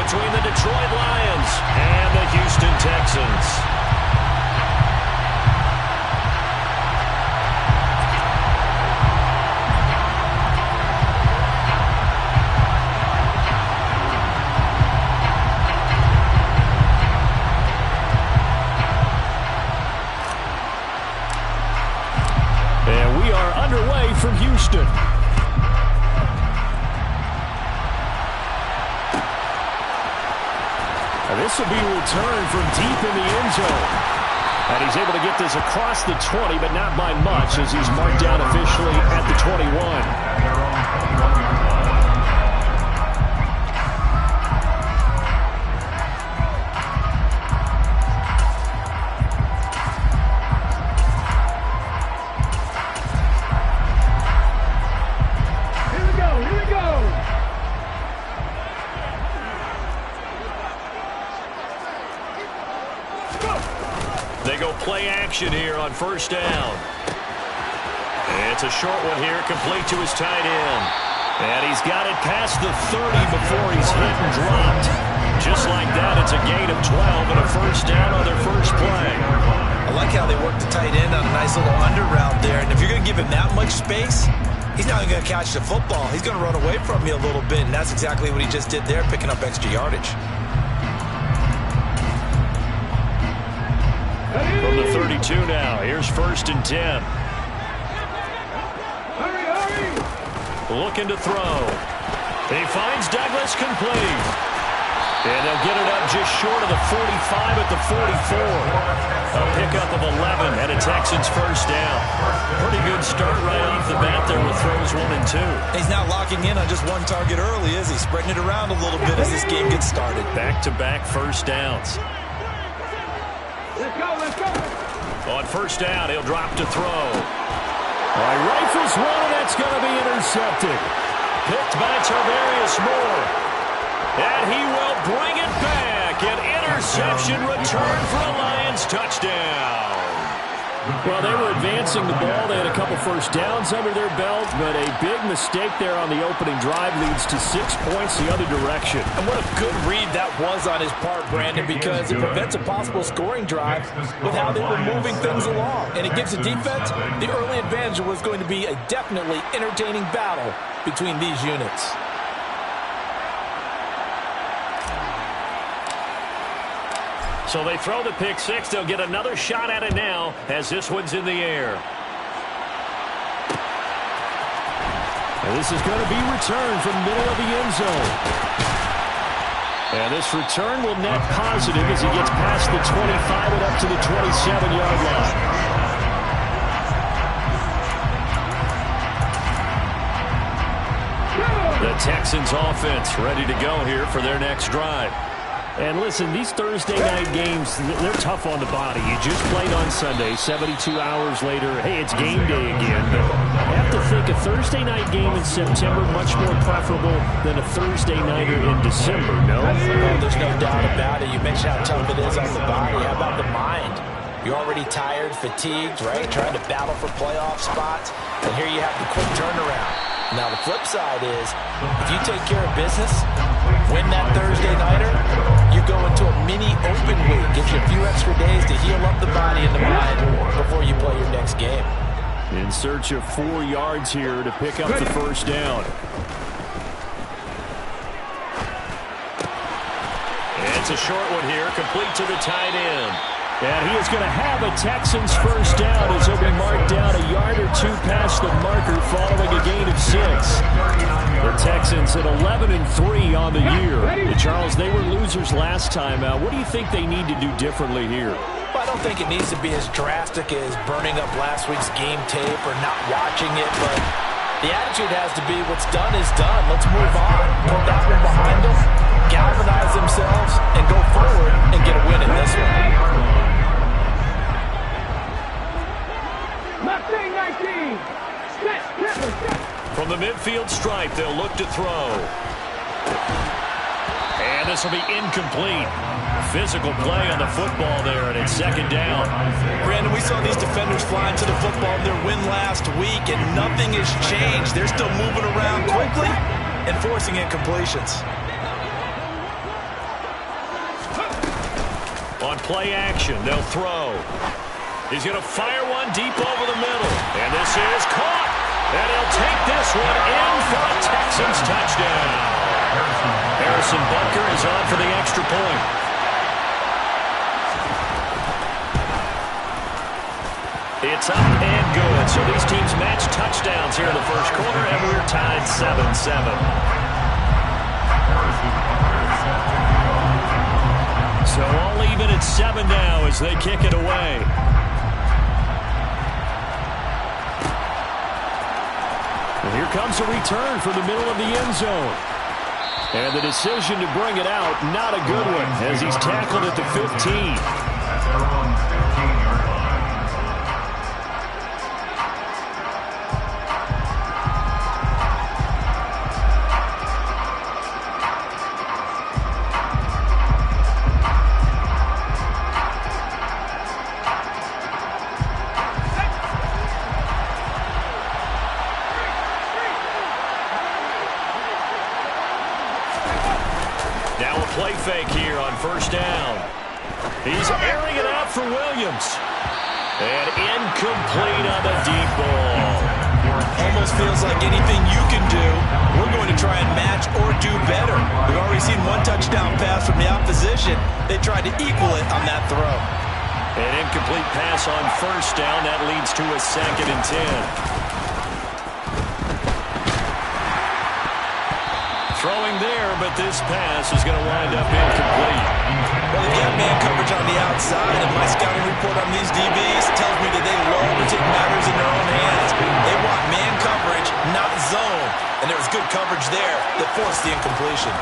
between the Detroit Lions and the Houston Texans. And we are underway from Houston. This will be a return from deep in the end zone. And he's able to get this across the 20, but not by much, as he's marked down officially at the 21. They go play action here on first down. It's a short one here, complete to his tight end. And he's got it past the 30 before he's hit and dropped. Just like that, it's a gain of 12 and a first down on their first play. I like how they work the tight end on a nice little under route there. And if you're going to give him that much space, he's not going to catch the football. He's going to run away from you a little bit, and that's exactly what he just did there, picking up extra yardage. From the 32 now, here's first and 10. Looking to throw. He finds Douglas complete. And they'll get it up just short of the 45 at the 44. A pickup of 11 and a Texans first down. Pretty good start right off the bat there with throws 1 and 2. He's not locking in on just one target early, is he? Spreading it around a little bit as this game gets started. Back-to-back first downs. Let's go. On first down, he'll drop to throw. Rifles one, and that's going to be intercepted. Picked by Tarvarius Moore. And he will bring it back. An interception return for a Lions touchdown. Well, they were advancing the ball. They had a couple first downs under their belt, but a big mistake there on the opening drive leads to 6 points the other direction. And what a good read that was on his part, Brandon, because it prevents a possible scoring drive with how they were moving things along. And it gives the defense the early advantage. Was going to be a definitely entertaining battle between these units. So they throw the pick six. They'll get another shot at it now as this one's in the air. And this is going to be returned from the middle of the end zone. And this return will net positive as he gets past the 25 and up to the 27-yard line. The Texans offense ready to go here for their next drive. And listen, these Thursday night games, they're tough on the body. You just played on Sunday, 72 hours later, hey, it's game day again. But I have to think a Thursday night game in September much more preferable than a Thursday nighter in December, no? Oh, there's no doubt about it. You mentioned how tough it is on the body. How about the mind? You're already tired, fatigued, right? Trying to battle for playoff spots. And here you have the quick turnaround. Now, the flip side is, if you take care of business, win that Thursday nighter, you go into a mini open week. Gives you a few extra days to heal up the body and the mind before you play your next game. In search of 4 yards here to pick up the first down. It's a short one here, complete to the tight end. And he is going to have a Texans first down as he'll be marked down a yard or 2 past the marker following a gain of 6. The Texans at 11-3 on the year. Charles, they were losers last time out. What do you think they need to do differently here? Well, I don't think it needs to be as drastic as burning up last week's game tape or not watching it, but the attitude has to be what's done is done. Let's move on. Put that one behind them, galvanize themselves, and go forward and get a win in this one. From the midfield stripe, they'll look to throw. And this will be incomplete. Physical play on the football there, and it's second down. Brandon, we saw these defenders flying to the football in their win last week, and nothing has changed. They're still moving around quickly and forcing incompletions. On play action, they'll throw. He's going to fire one deep over the middle. And this is caught. And he'll take this one in for a Texans touchdown. Harrison Butker is on for the extra point. It's up and good. So these teams match touchdowns here in the first quarter, and we're tied 7-7. So all even at 7 now as they kick it away. And here comes a return from the middle of the end zone. And the decision to bring it out, not a good one, as he's tackled at the 15. Play fake here on first down. He's airing it out for Williams. And incomplete on the deep ball. Almost feels like anything you can do, we're going to try and match or do better. We've already seen one touchdown pass from the opposition. They tried to equal it on that throw. An incomplete pass on first down. That leads to a 2nd and 10. Throwing there, but this pass is going to wind up incomplete. Well, they got man coverage on the outside, and my scouting report on these DBs tells me that they love to take matters in their own hands. They want man coverage, not zone. And there was good coverage there that forced the incompletion.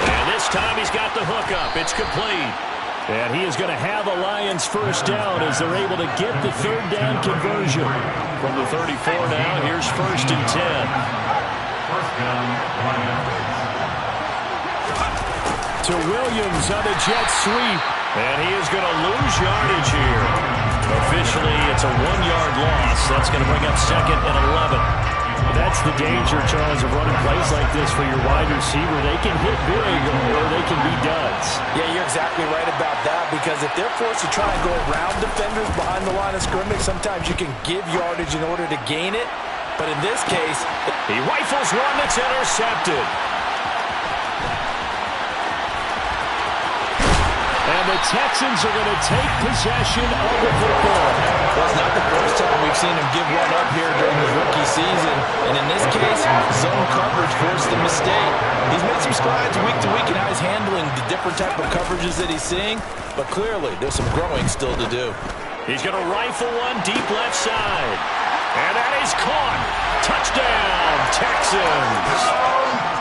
And this time he's got the hook up. It's complete. And he is going to have a Lions first down as they're able to get the 3rd down conversion. From the 34 now, here's 1st and 10. To Williams on the jet sweep. And he is going to lose yardage here. Officially, it's a 1-yard loss. That's going to bring up 2nd and 11. That's the danger, Charles, of running plays like this for your wide receiver. They can hit big or they can be duds. Yeah, you're exactly right about that, because if they're forced to try and go around defenders behind the line of scrimmage, sometimes you can give yardage in order to gain it. But in this case, he rifles one that's intercepted. And the Texans are going to take possession of the football. Well, it's not the first time we've seen him give one up here during his rookie season. And in this case, zone coverage forced the mistake. He's made some strides week to week in how he's handling the different type of coverages that he's seeing. But clearly, there's some growing still to do. He's going to rifle one deep left side. And that is caught. Touchdown, Texans.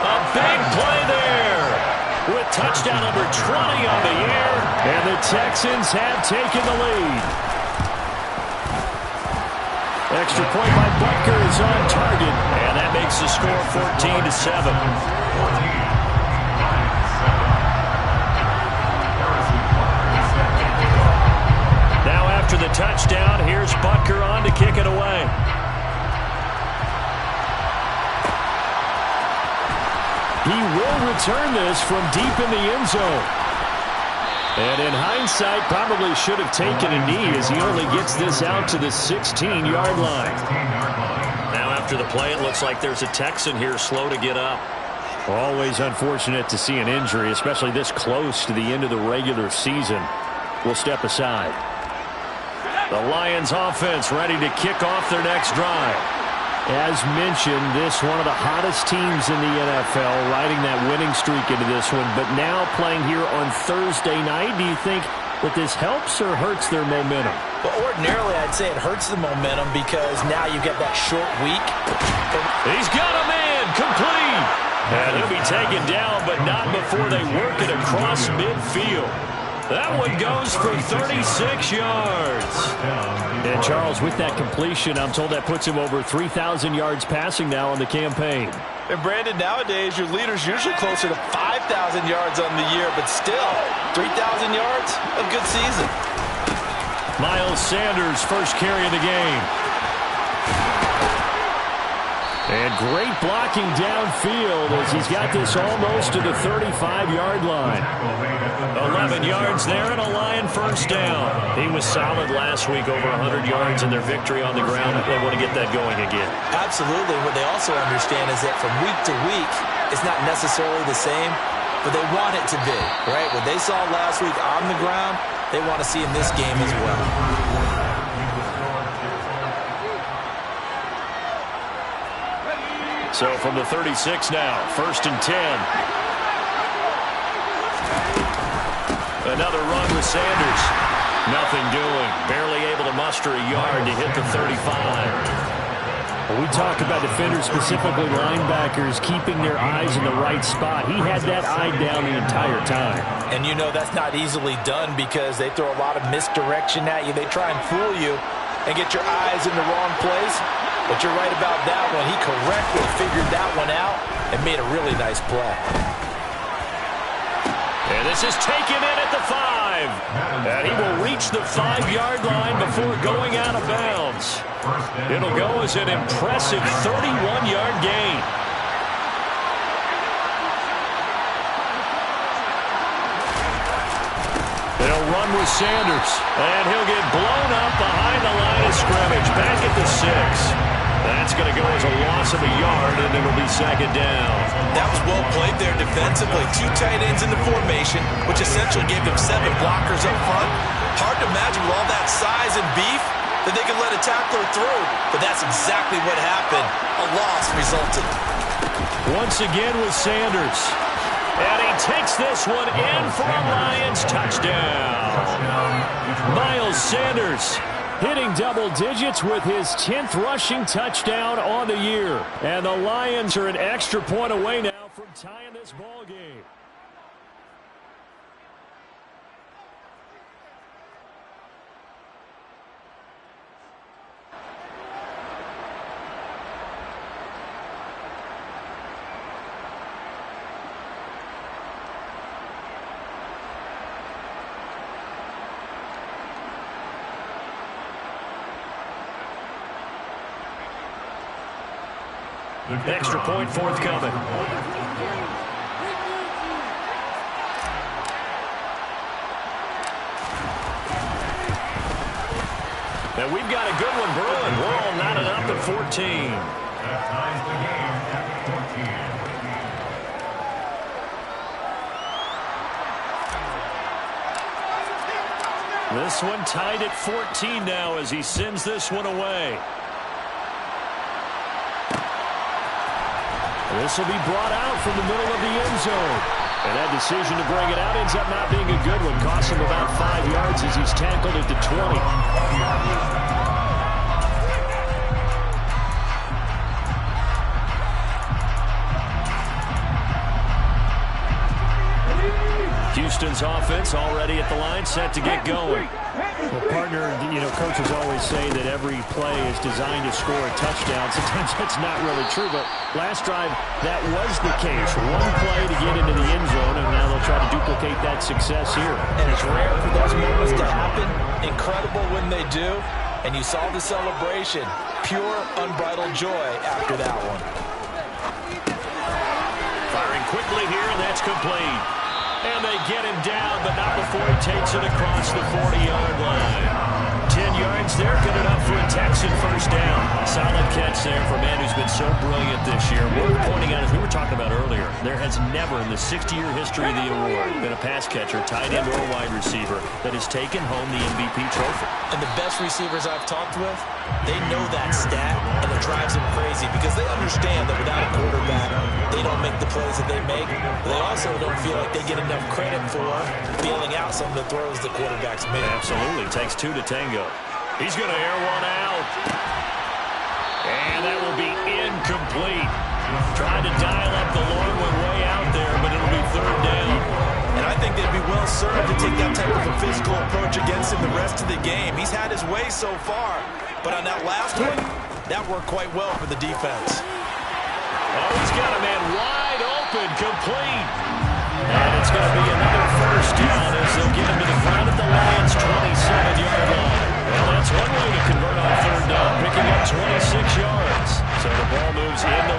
A big play there. With touchdown number 20 on the year. And the Texans have taken the lead. Extra point by Butker is on target. And that makes the score 14-7. Now after the touchdown, here's Butker on to kick it away. He will return this from deep in the end zone. And in hindsight, probably should have taken a knee as he only gets this out to the 16-yard line. Now after the play, it looks like there's a Texan here slow to get up. Always unfortunate to see an injury, especially this close to the end of the regular season. We'll step aside. The Lions offense ready to kick off their next drive. As mentioned, this one of the hottest teams in the NFL, riding that winning streak into this one, but now playing here on Thursday night. Do you think that this helps or hurts their momentum? Well, ordinarily, I'd say it hurts the momentum because now you get that short week. He's got a man, complete. And he'll be taken down, but not before they work it across midfield. That one goes for 36 yards. And Charles, with that completion, I'm told that puts him over 3,000 yards passing now on the campaign. And Brandon, nowadays your leader's usually closer to 5,000 yards on the year, but still, 3,000 yards, a good season. Miles Sanders, first carry of the game. And great blocking downfield as he's got this almost to the 35-yard line. 11 yards there and a Lion first down. He was solid last week, over 100 yards in their victory on the ground. They want to get that going again. Absolutely. What they also understand is that from week to week, it's not necessarily the same, but they want it to be, right? What they saw last week on the ground, they want to see in this game as well. So from the 36 now, 1st and 10. Another run with Sanders. Nothing doing. Barely able to muster a yard to hit the 35. When we talk about defenders, specifically linebackers, keeping their eyes in the right spot. He had that eye down the entire time. And you know that's not easily done because they throw a lot of misdirection at you. They try and fool you and get your eyes in the wrong place. But you're right about that one. He correctly figured that one out and made a really nice play. And this is taken in at the 5. And he will reach the 5-yard line before going out of bounds. It'll go as an impressive 31-yard gain. They'll run with Sanders. And he'll get blown up behind the line of scrimmage. Back at the 6. That's going to go as a loss of a yard, and it'll be 2nd down. That was well played there defensively. 2 tight ends in the formation, which essentially gave them 7 blockers up front. Hard to imagine with all that size and beef that they could let a tackler through, but that's exactly what happened. A loss resulted. Once again with Sanders. And he takes this one in for a Lions touchdown. Miles Sanders hitting double digits with his 10th rushing touchdown on the year. And the Lions are an extra point away now from tying this ball game. Extra point forthcoming. And we've got a good one brewing. We're all knotted up at 14. This one tied at 14 now as he sends this one away. This will be brought out from the middle of the end zone. And that decision to bring it out ends up not being a good one. Costs him about 5 yards as he's tackled at the 20. Houston's offense already at the line, set to get going. Well, partner, you know, coaches always say that every play is designed to score a touchdown. Sometimes that's not really true, but last drive, that was the case. One play to get into the end zone, and now they'll try to duplicate that success here. And it's rare for those moments to happen. Incredible when they do. And you saw the celebration. Pure, unbridled joy after that one. Firing quickly here, and that's complete. And they get him down, but not before he takes it across the 40-yard line. 10 yards there, good enough for a Texan first down. Solid catch there for a man who's been so brilliant this year. Worth pointing out, as we were talking about earlier, there has never in the 60-year history of the award been a pass catcher, tight end, or wide receiver that has taken home the MVP trophy. And the best receivers I've talked with, they know that stat, and it drives them crazy because they understand that without a quarterback, they don't make the plays that they make. But they also don't feel like they get enough credit for bailing out some of the throws the quarterbacks make. Absolutely. Takes 2 to tango. He's going to air one out. And that will be incomplete. Trying to dial up the long one way out there, but it'll be 3rd down. And I think they'd be well served to take that type of a physical approach against him the rest of the game. He's had his way so far, but on that last one, that worked quite well for the defense. Oh, he's got a man wide open, complete. And it's going to be another first down as they'll get him to the ground at the Lions' 27-yard line. Well, that's one way to convert on 3rd down, picking up 26 yards. So the ball moves in the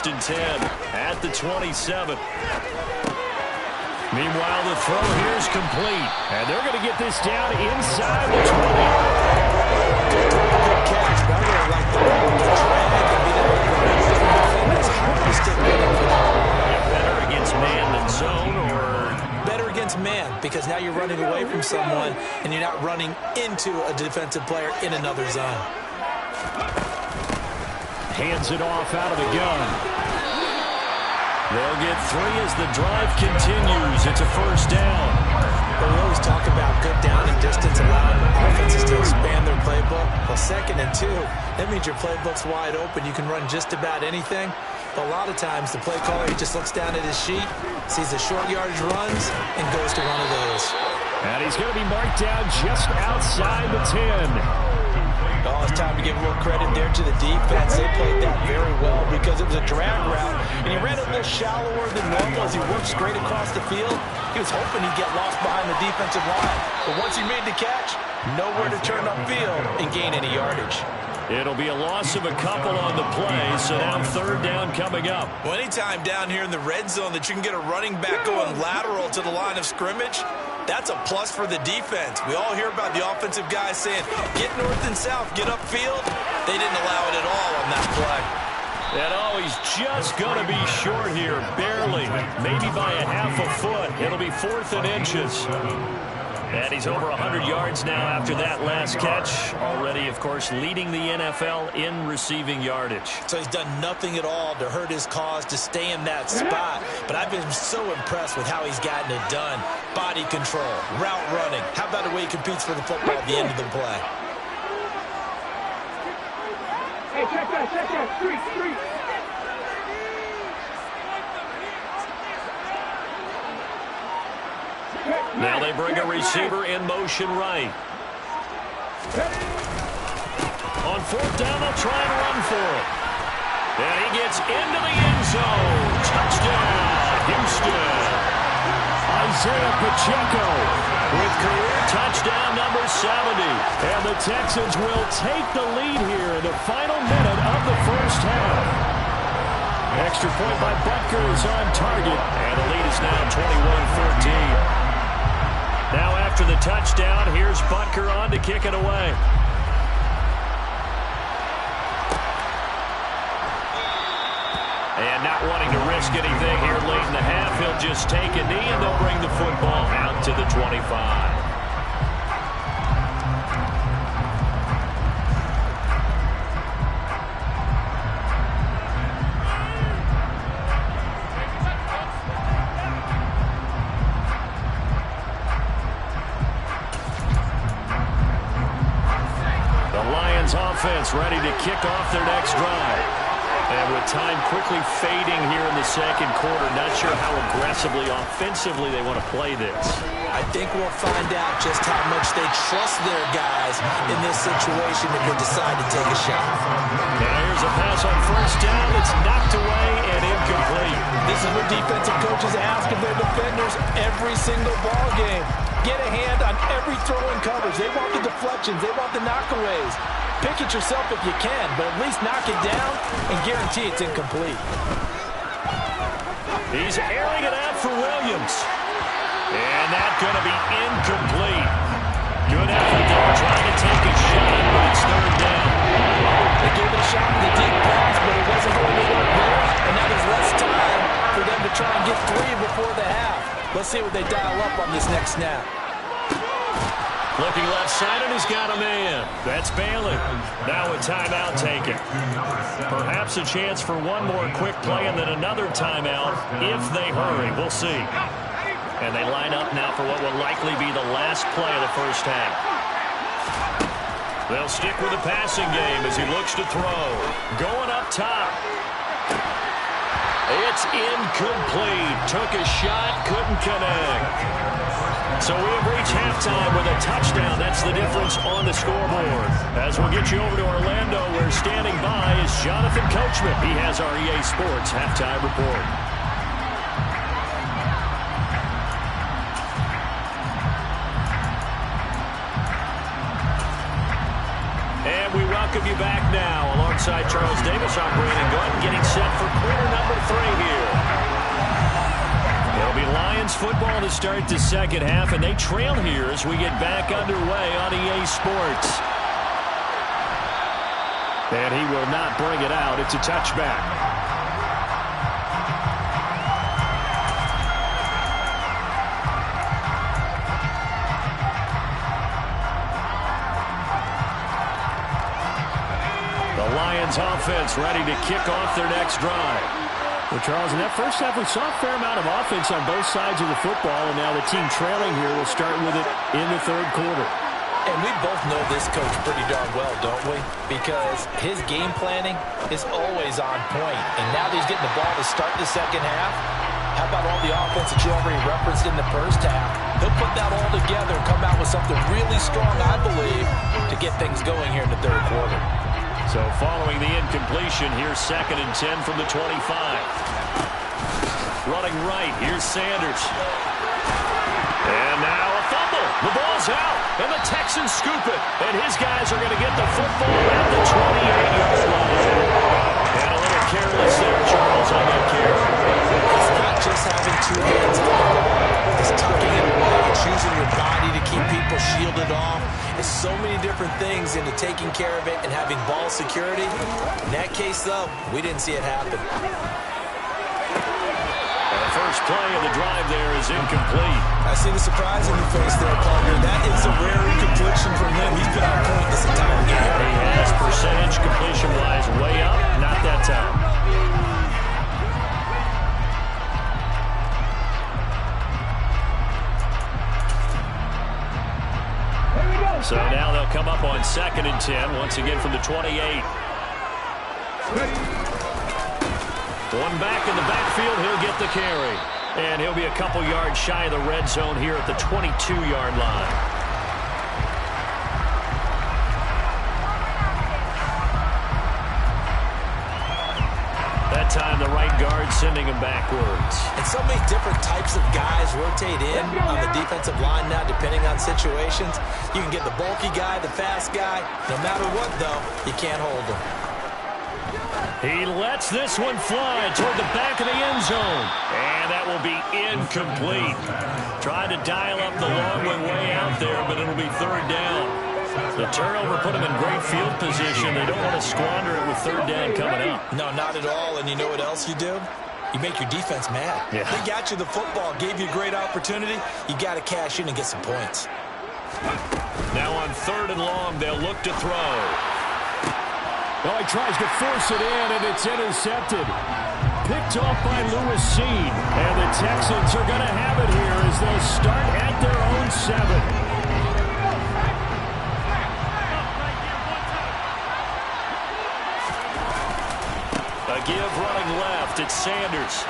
1st and 10 at the 27. Meanwhile, the throw here is complete. And they're going to get this down inside the 20. Good catch. But I really like the drag and being able to run into the defenders. Hard to stick with them for that. Better against man than zone, or better against man, because now you're running away from someone and you're not running into a defensive player in another zone. Hands it off out of the gun. They'll get 3 as the drive continues. It's a 1st down. But we always talk about good down and distance, allowing offenses to expand their playbook. Well, 2nd and 2, that means your playbook's wide open. You can run just about anything. But a lot of times, the play caller, he just looks down at his sheet, sees the short yardage runs, and goes to one of those. And he's going to be marked down just outside the 10. Oh, it's time to give a little credit there to the defense. They played that very well because it was a drag route, and he ran a little shallower than normal as he worked straight across the field. He was hoping he'd get lost behind the defensive line. But once he made the catch, nowhere to turn upfield and gain any yardage. It'll be a loss of a couple on the play, so now 3rd down coming up. Well, anytime down here in the red zone that you can get a running back going lateral to the line of scrimmage, that's a plus for the defense. We all hear about the offensive guys saying, get north and south, get upfield. They didn't allow it at all on that play. And oh, he's just going to be short here, barely, maybe by a half a foot. It'll be 4th and inches. And he's over 100 yards now after that last catch. Already, of course, leading the NFL in receiving yardage. So he's done nothing at all to hurt his cause, to stay in that spot. But I've been so impressed with how he's gotten it done. Body control, route running. How about the way he competes for the football at the end of the play? Hey, check that, street. Now they bring a receiver in motion right. On 4th down, they'll try and run for it. And he gets into the end zone. Touchdown, Houston. Isaiah Pacheco With career touchdown number 70. And the Texans will take the lead here in the final minute of the 1st half. Extra point by Butker is on target. And the lead is now 21-14. Now after the touchdown, here's Butker on to kick it away. And not wanting to risk anything here late in the half, he'll just take a knee and they'll bring the football out to the 25. Offense ready to kick off their next drive. And with time quickly fading here in the 2nd quarter, not sure how aggressively, offensively they want to play this. I think we'll find out just how much they trust their guys in this situation if they decide to take a shot. Now here's a pass on 1st down. It's knocked away and incomplete. This is what defensive coaches ask of their defenders every single ball game. Get a hand on every throw in coverage. They want the deflections. They want the knockaways. Pick it yourself if you can, but at least knock it down and guarantee it's incomplete. He's airing it out for Williams. And that's going to be incomplete. Good effort there, trying to take a shot, but it's 3rd down. They gave it a shot in the deep pass, but it wasn't going to work there. And now there's less time for them to try and get 3 before the half. Let's see what they dial up on this next snap. Looking left side, and he's got a man. That's Bailey. Now a timeout taken. Perhaps a chance for one more quick play and then another timeout if they hurry. We'll see. And they line up now for what will likely be the last play of the 1st half. They'll stick with the passing game as he looks to throw. Going up top. It's incomplete. Took a shot, couldn't connect. So we have reached halftime with a touchdown. That's the difference on the scoreboard. As we'll get you over to Orlando, where standing by is Jonathan Coachman. He has our EA Sports halftime report. And we welcome you back now alongside alongside Charles Davis. I'm Brandon Gordon, getting set for quarter number 3 here. It'll be Lions football to start the second half, and they trail here as we get back underway on EA Sports. And he will not bring it out. It's a touchback. Lions offense ready to kick off their next drive. Well, Charles, in that first half, we saw a fair amount of offense on both sides of the football, and now the team trailing here will start with it in the third quarter. And we both know this coach pretty darn well, don't we? Because his game planning is always on point. And now that he's getting the ball to start the second half, how about all the offense that you already referenced in the first half? He'll put that all together and come out with something really strong, I believe, to get things going here in the third quarter. So following the incompletion, here's 2nd and 10 from the 25. Running right, here's Sanders. And now a fumble. The ball's out, and the Texans scoop it. And his guys are going to get the football at the 28-yard line. And a little careless there, Charles, on that carry. It's not just having 2 hands on the ball. It's tucking it away. It's using your body to keep people shielded off. It's so many different things into taking care of it and having ball security. In that case, though, we didn't see it happen. And the first play of the drive there is incomplete. I see the surprise in your face there, partner. That is a rare incompletion from him. He's been on point this entire game. He has percentage completion-wise way up. Not that time. So now they'll come up on 2nd and 10, once again from the 28. One back in the backfield, he'll get the carry. And he'll be a couple yards shy of the red zone here at the 22-yard line. That time the right guard sending him backwards. And so many different types of guys rotate in on the defensive line now, depending on situations. You can get the bulky guy, the fast guy. No matter what, though, you can't hold him. He lets this one fly toward the back of the end zone. And that will be incomplete. Tried to dial up the long one way out there, but it'll be 3rd down. The turnover put them in great field position. They don't want to squander it with 3rd down coming up. No, not at all. And you know what else you do? You make your defense mad. Yeah. They got you the football, gave you a great opportunity. You got to cash in and get some points. Now on 3rd and long, they'll look to throw. Oh, he tries to force it in, and it's intercepted. Picked off by Lewis Seed. And the Texans are going to have it here as they'll start at their own 7. A give running left, it's Sanders.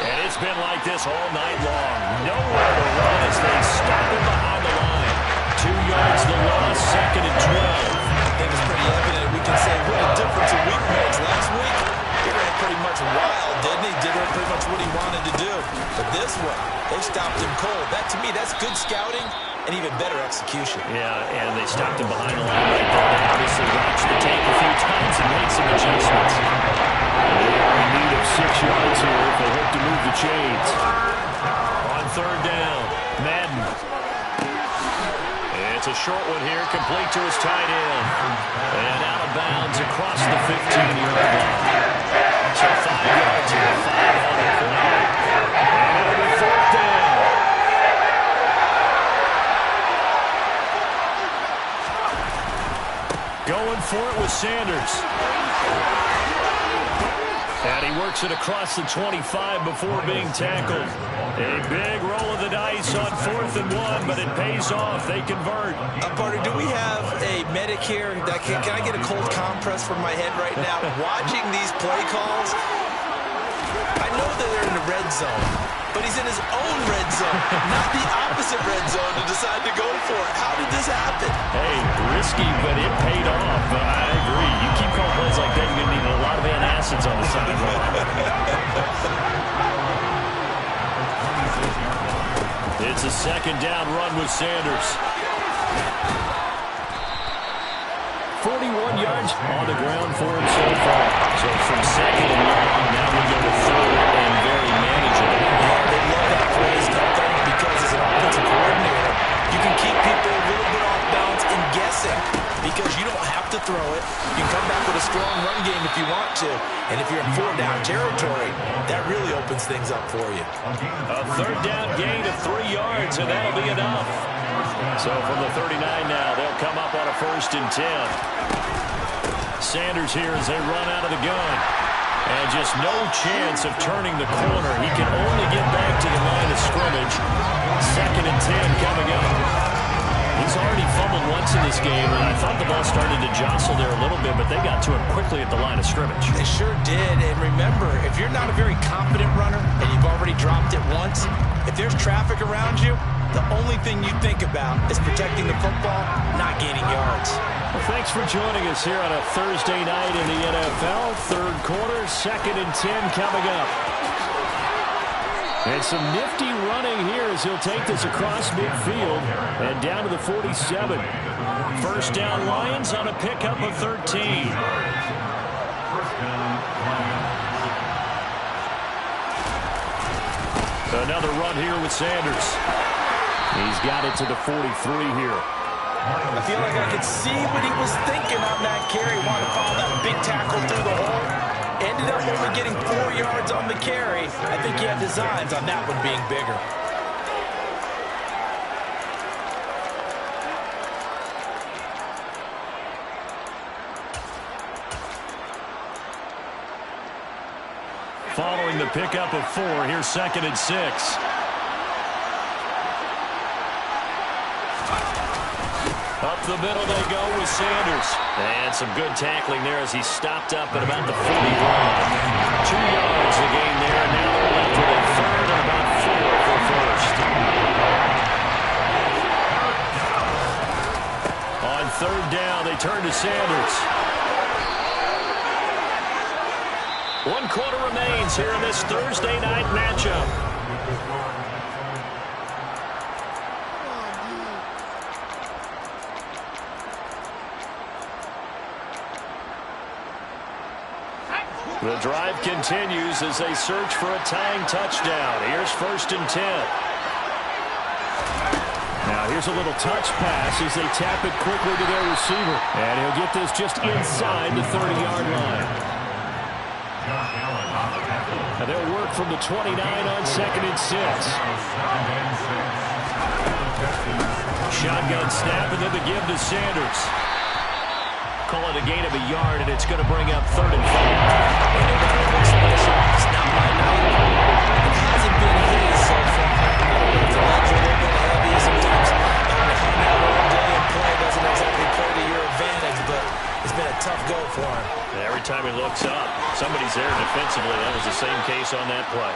And it's been like this all night long. Nowhere to run as they stop him behind the line. 2 yards the loss, 2nd and 12. I think it's pretty evident. We can say what a difference a week makes. Last week, he ran pretty much wild, didn't he? Did pretty much what he wanted to do. But this one, they stopped him cold. That, to me, that's good scouting and even better execution. Yeah, and they stopped him behind the line right there. They obviously watched the tape a few times and made some adjustments. They are in need of 6 yards here if they hope to move the chains. On 3rd down, Madden. It's a short one here, complete to his tight end. And out of bounds across the 15-yard line. So 5 yards here, 5 on the play. And it'll be 4th down. Going for it with Sanders. And he works it across the 25 before being tackled. A big roll of the dice on 4th and 1, but it pays off. They convert. Partner, do we have a medic here? Can I get a cold compress from my head right now? Watching these play calls, I know that they're in the red zone, but he's in his own red zone, not the opposite red zone to decide to go for it. How did this happen? Hey, risky, but it paid off. I agree. You keep calling plays like that, you're going to need a lot of antacids on the sideline. It's a 2nd down run with Sanders. 41 31 yards on the ground for him so far. So from second and long, now we go to third and very manageable. Yeah, they love that phrase, don't they? Because as an offensive coordinator, you can keep people a little bit off balance and guessing because you don't have to throw it. You can come back with a strong run game if you want to. And if you're in 4-down territory, that really opens things up for you. A third down gain of 3 yards, and that'll be enough. So from the 39 now, they'll come up on a 1st and 10. Sanders here as they run out of the gun. And just no chance of turning the corner. He can only get back to the line of scrimmage. 2nd and 10 coming up. He's already fumbled once in this game, and I thought the ball started to jostle there a little bit, but they got to him quickly at the line of scrimmage. They sure did, and remember, if you're not a very confident runner and you've already dropped it once, if there's traffic around you, the only thing you think about is protecting the football, not gaining yards. Well, thanks for joining us here on a Thursday night in the NFL. Third quarter, 2nd and 10 coming up. And some nifty running here as he'll take this across midfield and down to the 47. First down Lions on a pickup of 13. Another run here with Sanders. He's got it to the 43 here. I feel like I could see what he was thinking on that carry. Wanted to follow that big tackle through the hole. Ended up only getting 4 yards on the carry. I think he had designs on that one being bigger. Following the pickup of 4, here's 2nd and 6. Up the middle they go with Sanders. And some good tackling there as he stopped up at about the 40 line. 2 yards the gain there, and now they're left with a 3rd and about 4 for 1st. On 3rd down, they turn to Sanders. 1 quarter remains here in this Thursday night matchup. The drive continues as they search for a tying touchdown. Here's 1st and 10. Now here's a little touch pass as they tap it quickly to their receiver. And he'll get this just inside the 30-yard line. Now they'll work from the 29 on 2nd and 6. Shotgun snap and then the give to Sanders. Call it a gain of a yard, and it's going to bring up 3rd and 5. It's not my night. It hasn't been his so far. The legs are a little bit heavy. Sometimes having to hang out all day and play doesn't exactly play to your advantage, but it's been a tough go for him. Every time he looks up, somebody's there defensively. That was the same case on that play.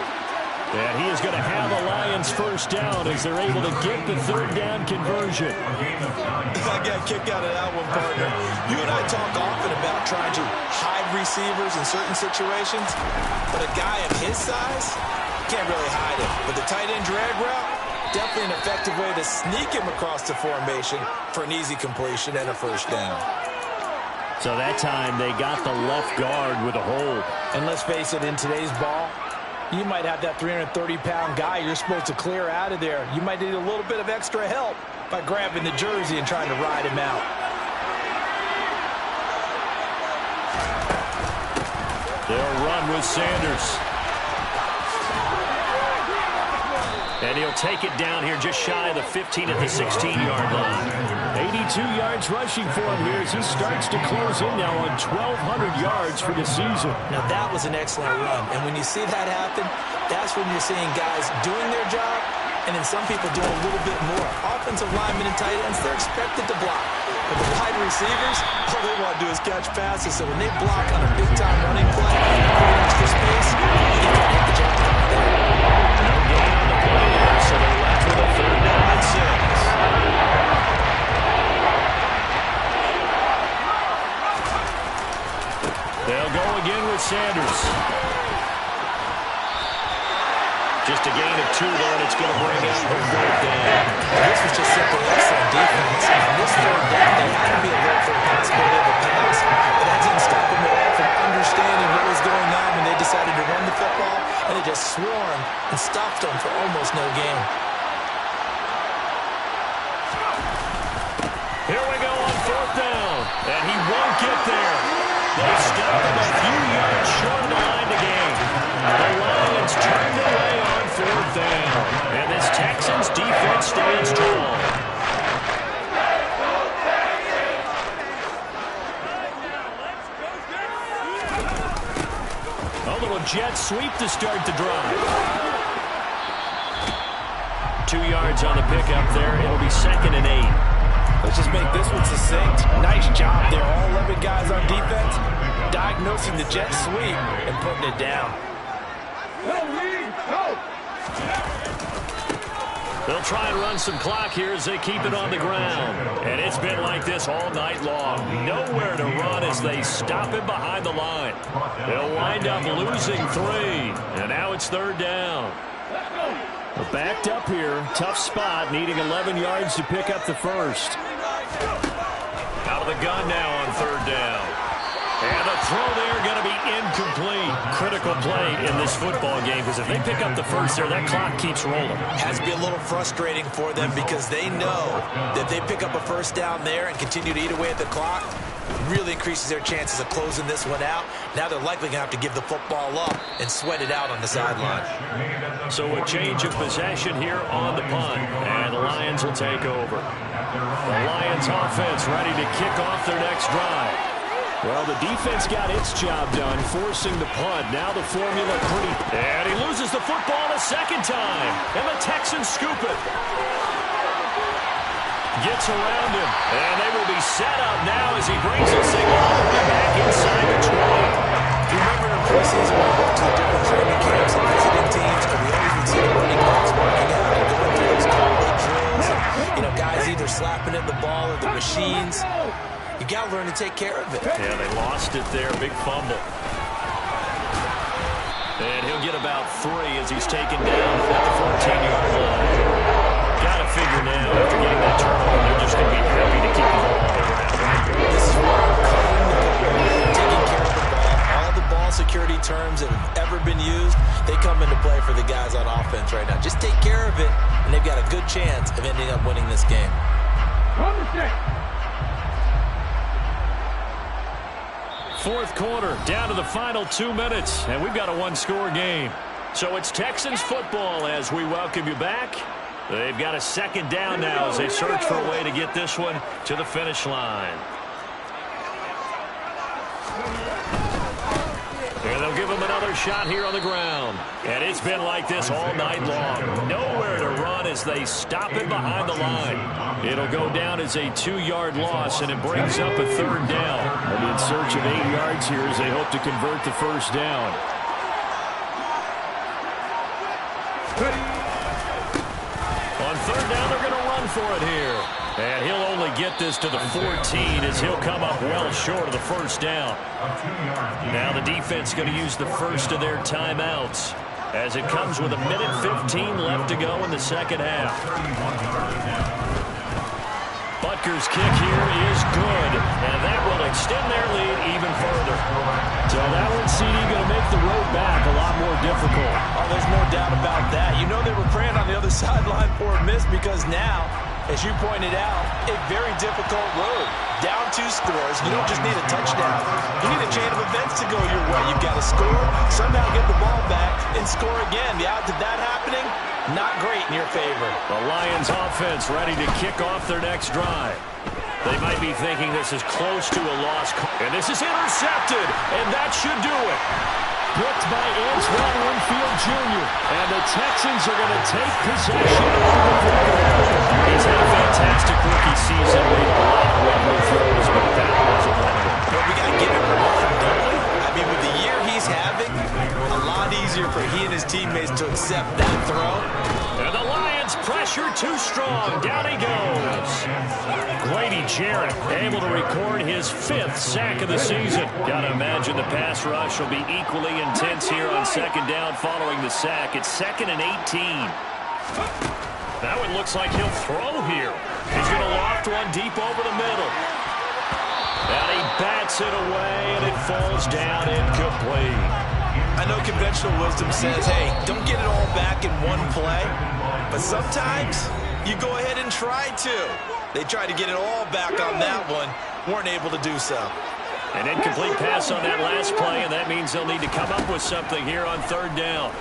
And he is going to have a Lions 1st down as they're able to get the 3rd down conversion. I got a kick out of that one, partner. You and I talk often about trying to hide receivers in certain situations, but a guy of his size can't really hide him. But the tight end drag route, definitely an effective way to sneak him across the formation for an easy completion and a 1st down. So that time they got the left guard with a hold. And let's face it, in today's ball, you might have that 330-pound guy you're supposed to clear out of there. You might need a little bit of extra help by grabbing the jersey and trying to ride him out. They'll run with Sanders. And he'll take it down here just shy of the 15 at the 16-yard line. 82 yards rushing for him here as he starts to close in now on 1,200 yards for the season. Now that was an excellent run. And when you see that happen, that's when you're seeing guys doing their job and then some people doing a little bit more. Offensive linemen and tight ends, they're expected to block. But the wide receivers, all they want to do is catch passes. So when they block on a big-time running play, create extra space, you got to hit the jackpot there. No gain on the play there, so they're left with a 3rd down and 6. They'll go again with Sanders. Just a gain of 2 there, and it's going to bring up a 4th down. This was just simply excellent defense. On this 3rd down, they had to be alert for a possibility of a pass, but that didn't stop them at all from understanding what was going on when they decided to run the football, and they just swarmed and stopped them for almost no gain. Here we go on 4th down, and he won't get there. They stop him a few yards short of the line to gain. The Lions turned away on 4th down, and this Texans defense stands strong. A little jet sweep to start the drive. 2 yards on the pickup there. It'll be 2nd and 8. Let's just make this one succinct. Nice job there. All 11 guys on defense diagnosing the jet sweep and putting it down. They'll try and run some clock here as they keep it on the ground. And it's been like this all night long. Nowhere to run as they stop him behind the line. They'll wind up losing 3. And now it's 3rd down. We're backed up here. Tough spot, needing 11 yards to pick up the first. Out of the gun now on 3rd down. And the throw there going to be incomplete. Critical play in this football game, because if they pick up the first there, that clock keeps rolling. Has to be a little frustrating for them because they know that if they pick up a first down there and continue to eat away at the clock, really increases their chances of closing this one out. Now they're likely going to have to give the football up and sweat it out on the sideline. So a change of possession here on the punt, and the Lions will take over. The Lions offense ready to kick off their next drive. Well, the defense got its job done, forcing the punt. Now the formula pretty... And he loses the football a 2nd time, and the Texans scoop it. Gets around him, and they will be set up now as he brings this thing all the way back inside the 20. Remember in preseason when we went to the different training camps and visiting teams, and we always would see the running backs working out and going through those college drills. And, guys either slapping at the ball or the machines. You got to learn to take care of it. Yeah, they lost it there. Big fumble. And he'll get about 3 as he's taken down at the 14-yard line. Got to figure now, after getting that turnover, they're just going to be happy to keep the ball around. This is where I'm taking care of the ball. All the ball security terms that have ever been used, they come into play for the guys on offense right now. Just take care of it, and they've got a good chance of ending up winning this game. Fourth quarter, down to the final 2 minutes, and we've got a 1-score game. So it's Texans football as we welcome you back. They've got a 2nd down now as they search for a way to get this one to the finish line. And they'll give him another shot here on the ground. And it's been like this all night long. Nowhere to run as they stop it behind the line. It'll go down as a 2-yard loss, and it brings up a 3rd down. They'll be in search of 8 yards here as they hope to convert the first down. On 3rd down, they're going to run for it here. And he'll only get this to the 14 as he'll come up well short of the first down. Now the defense going to use the first of their timeouts as it comes with 1:15 left to go in the 2nd half. Butker's kick here is good, and that will extend their lead even further. So that one, CD, going to make the road back a lot more difficult. Oh, there's no doubt about that. You know they were praying on the other sideline for a miss because now, as you pointed out, a very difficult road. Down 2 scores. You don't just need a touchdown. You need a chain of events to go your way. You've got to score, somehow get the ball back, and score again. The odds of that happening, not great in your favor. The Lions offense ready to kick off their next drive. They might be thinking this is close to a loss. And this is intercepted, and that should do it. Picked by Antoine Winfield Jr., and the Texans are going to take possession of the football. He's had a fantastic rookie season, made a lot of wonderful throws, but that wasn't one of them. But we got to give him credit, don't we? I mean, with the year he's having, a lot easier for he and his teammates to accept that throw. And the Lions pressure too strong. Down he goes. Grady Jarrett able to record his 5th sack of the season. Got to imagine the pass rush will be equally intense here on second down following the sack. It's 2nd and 18. That one looks like he'll throw here. He's going to loft one deep over the middle. And he bats it away, and it falls down incomplete. I know conventional wisdom says, hey, don't get it all back in one play. But sometimes you go ahead and try to. They tried to get it all back on that one. Weren't able to do so. An incomplete pass on that last play, and that means they'll need to come up with something here on 3rd down.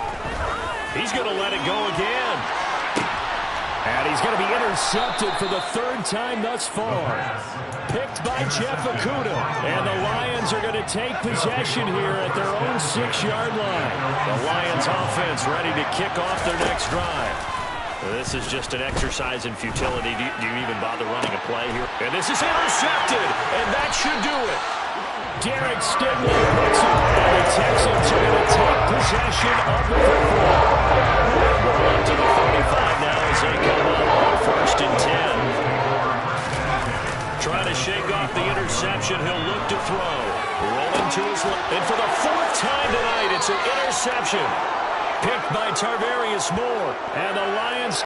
He's going to let it go again. And he's going to be intercepted for the 3rd time thus far. Picked by Jeff Okudah. And the Lions are going to take possession here at their own 6-yard line. The Lions offense ready to kick off their next drive. This is just an exercise in futility. Do you even bother running a play here? And this is intercepted, and that should do it. Derek Stingley puts it, and the Texans are going to take possession of the football. We're up to the 45 now as they come up on 1st and 10. Trying to shake off the interception. He'll look to throw. Rolling to his left. And for the 4th time tonight, it's an interception. Picked by Tarvarius Moore. And